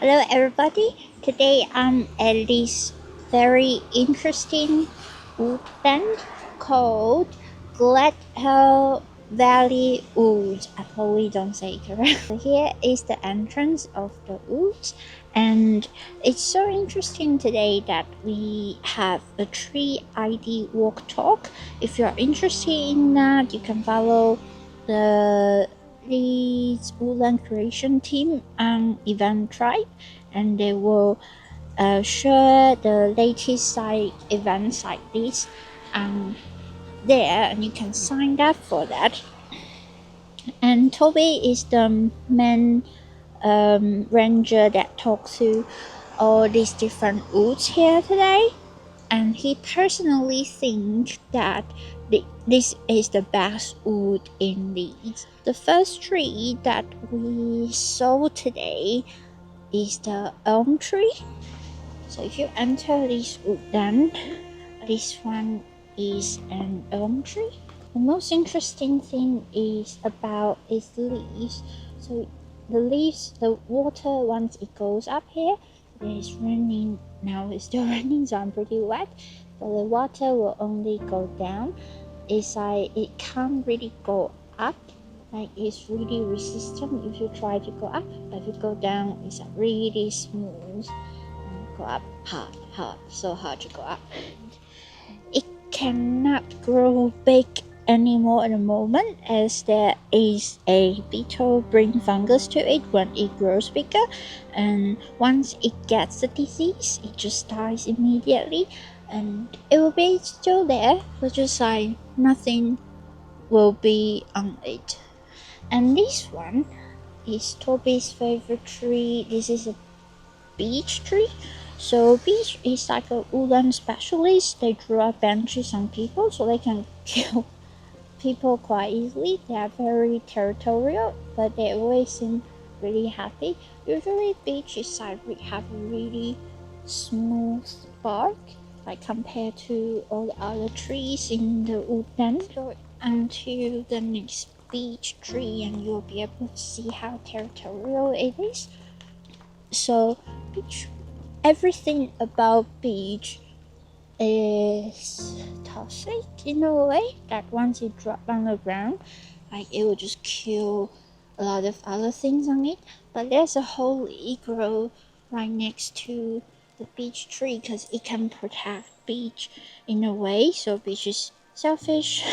Hello, everybody. Today I'm at this very interesting woodland called Gledhow Valley Woods. I probably don't say it correctly. Here is the entrance of the woods, and it's so interesting today that we have a tree ID walk talk. If you're interested in that, you can follow the Leeds Woodland Creation Team on Eventbrite, and they will share the latest events like this there, and you can sign up for that. And Toby is the main ranger that talks to all these different woods here today, and he personally thinks that this is the best wood in Leeds. The first tree that we saw today is the elm tree. So if you enter this woodland, this one is an elm tree. The most interesting thing is about its leaves. So the water, once it goes up here, it's raining. Now it's still raining, so I'm pretty wet. But the water will only go down. It's like it can't really go up. Like it's really resistant if you try to go up. But if you go down, it's really smooth. And go up hard, so hard to go up. It cannot grow big anymore at the moment, as there is a beetle bring fungus to it when it grows bigger, and once it gets the disease, it just dies immediately, and it will be still there, but just like nothing will be on it. And this one is Toby's favorite tree. This is a beech tree. So beech is like a woodland specialist. They draw benches on people so they can kill people quite easily. They are very territorial, but they always seem really happy. Usually beech is like have a really smooth bark, like compared to all the other trees in the woodland. So until the next beech tree, and you'll be able to see how territorial it is. So beech, everything about beech is toxic in a way that once it drops on the ground, like it will just kill a lot of other things on it. But there's a holly grow right next to the beech tree because it can protect beech in a way. So beech is selfish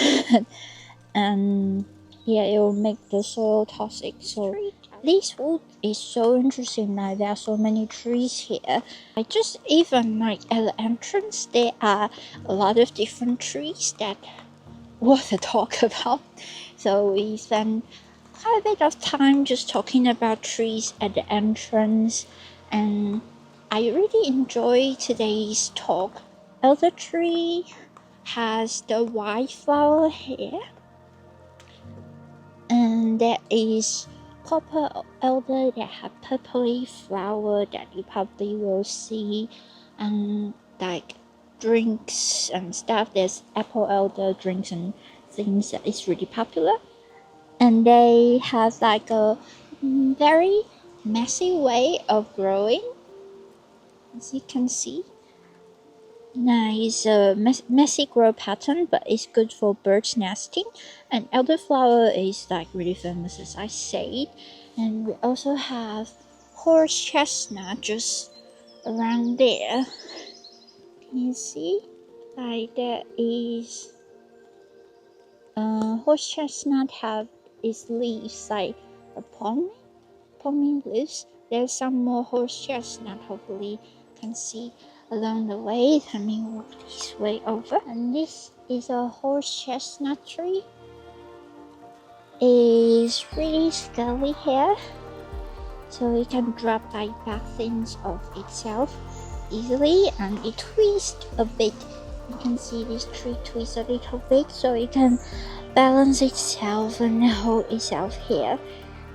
and yeah, it will make the soil toxic. So this wood is so interesting. Like there are so many trees here. Like just even like at the entrance, there are a lot of different trees that worth to talk about. So we spent quite a bit of time just talking about trees at the entrance, and I really enjoy today's talk. Elder tree has the white flower here, and there is copper elder that have purpley flower that you probably will see, and like drinks and stuff. There's apple elder drinks and things that is really popular, and they have like a very messy way of growing, as you can see. Now it's a messy grow pattern, but it's good for birds nesting. And elderflower is like really famous, as I said. And we also have horse chestnut just around there. Can you see? Like there is horse chestnut have its leaves like a palmy leaves. There's some more horse chestnut. Hopefully, you can see along the way. Let me walk this way over. And this is a horse chestnut tree. It's really scaly here, so it can drop like back things of itself easily, and it twists a bit. You can see this tree twists a little bit, so it can balance itself and hold itself here.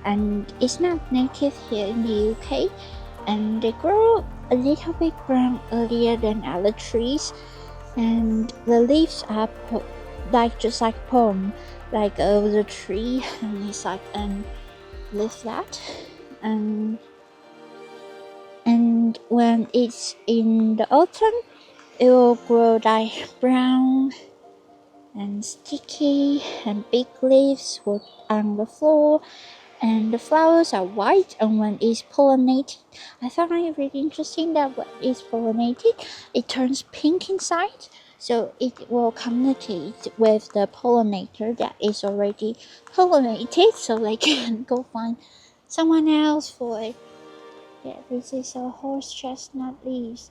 And it's not native here in the UK, and they grow a little bit brown earlier than other trees, and the leaves are just like palm, like over the tree, and it's like leaf flat. And when it's in the autumn, it will grow like brown and sticky, and big leaves will on the floor, and the flowers are white. And when it's pollinated, I found it really interesting that when it's pollinated, it turns pink inside. So it will communicate with the pollinator that is already pollinated, so they can go find someone else for it. Yeah, this is a horse chestnut leaves.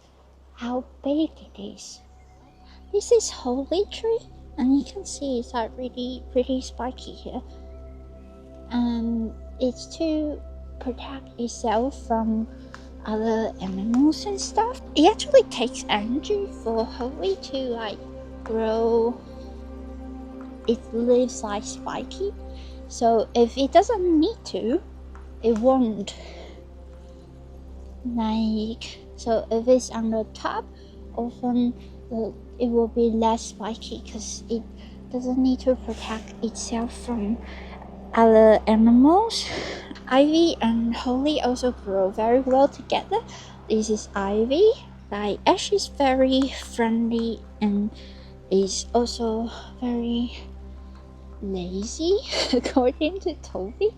How big it is! This is holy tree, and you can see it's like really pretty spiky here. And it's to protect itself from other animals and stuff. It actually takes energy for holy to like grow its leaves like spiky. So if it doesn't need to, it won't. So if it's on the top, often it will be less spiky because it doesn't need to protect itself from other animals. Ivy and holly also grow very well together. This is ivy. Ash is very friendly and is also very lazy, according to Toby.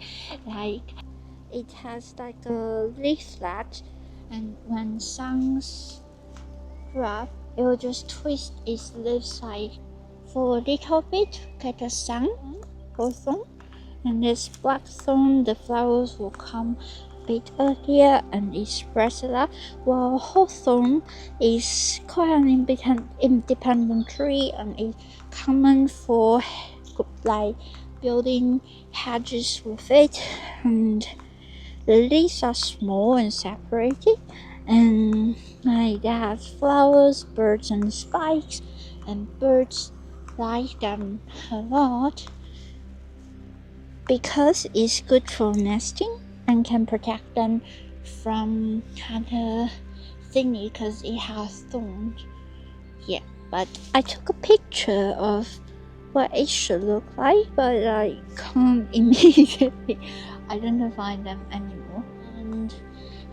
It has like a leaflet, and when sun's rough, it will just twist its leaves for a little bit to get the sun or thorn. And this black thorn, the flowers will come a bit earlier and it spreads a lot. While hawthorn is quite an independent tree and is common for building hedges with it. And the leaves are small and separated, and they have flowers, birds, and spikes, and birds like them a lot because it's good for nesting and can protect them from other thingy because it has thorns. Yeah, but I took a picture of what it should look like, but I can't immediately identify them anymore. And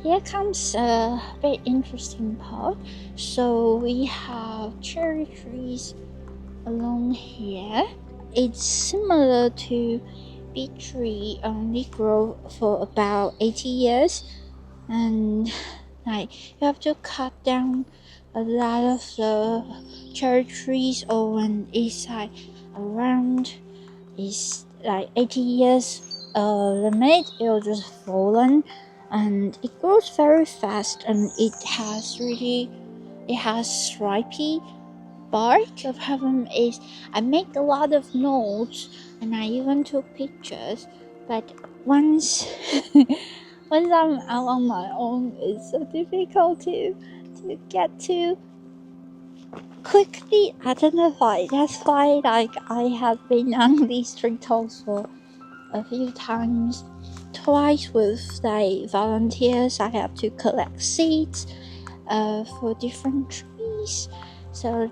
here comes a very interesting part. So we have cherry trees along here. It's similar to beech tree, only grow for about 80 years, and you have to cut down a lot of the cherry trees, or when it's around is 80 years limit, it will just fallen, and it grows very fast, and it has stripy bark. The problem is I make a lot of notes and I even took pictures, but once I'm out on my own, it's so difficult to get to quickly identify. That's why I have been on these tree talks for a few times. Twice with volunteers, I have to collect seeds for different trees, so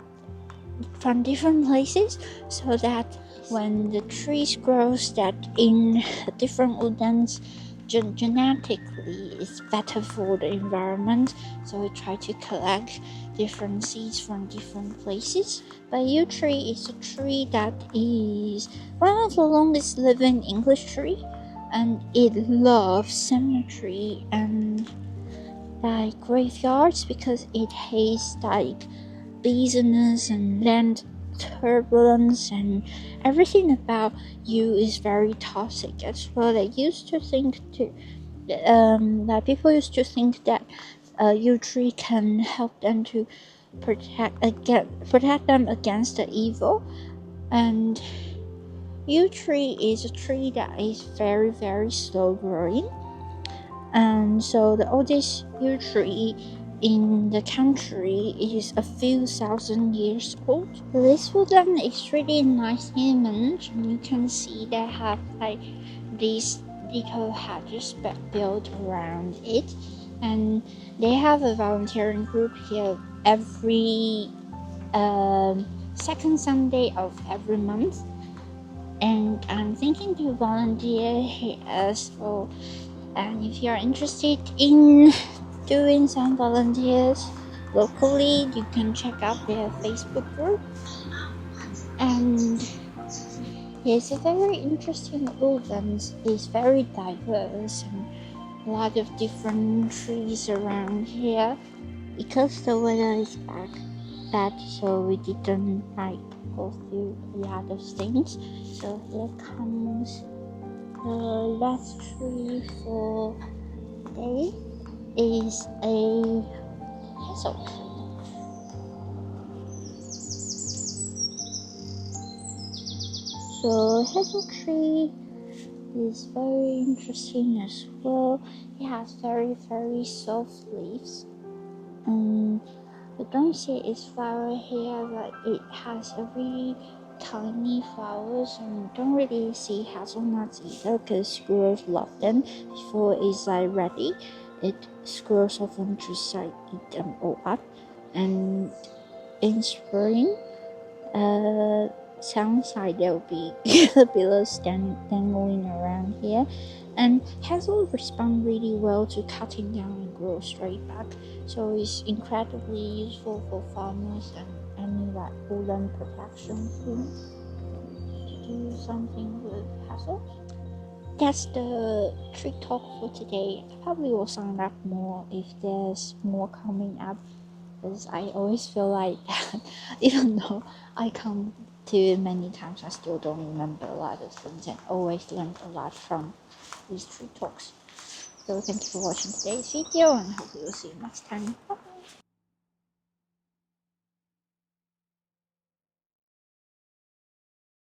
from different places, so that when the trees grows that in different woodlands, genetically it's better for the environment. So we try to collect different seeds from different places. But yew tree is a tree that is one of the longest living English tree, and it loves cemetery and graveyards because it hates business and land turbulence, and everything about you is very toxic as well. They used to think that people used to think that yew tree can help them to protect them against the evil. And yew tree is a tree that is very, very slow growing, and so the oldest yew tree in the country is a few thousand years old. This woodland is really nice image, and you can see they have these little hedges built around it, and they have a volunteering group here every second Sunday of every month, and I'm thinking to volunteer here as well. And if you're interested in doing some volunteers locally. You can check out their Facebook group. And it's a very interesting woodland. It's very diverse and a lot of different trees around here. Because the weather is bad, so we didn't go through a lot of things. So here comes the last tree for today is a hazel tree. So hazel tree is very interesting as well. It has very soft leaves. I don't see its flower here, but it has a really tiny flowers, and don't really see hazelnuts either because squirrels love them. Before it's ready, squirrels often just eat them all up. And in spring, sounds like there'll be caterpillars dangling around here. And hazel respond really well to cutting down and grow straight back, so it's incredibly useful for farmers and any woodland protection too. To do something with hazel. That's the tree talk for today. I probably will sign up more if there's more coming up, because I always feel like that even though I come to it many times, I still don't remember a lot of things and always learn a lot from these tree talks. So thank you for watching today's video, and hope we will see you next time. Bye.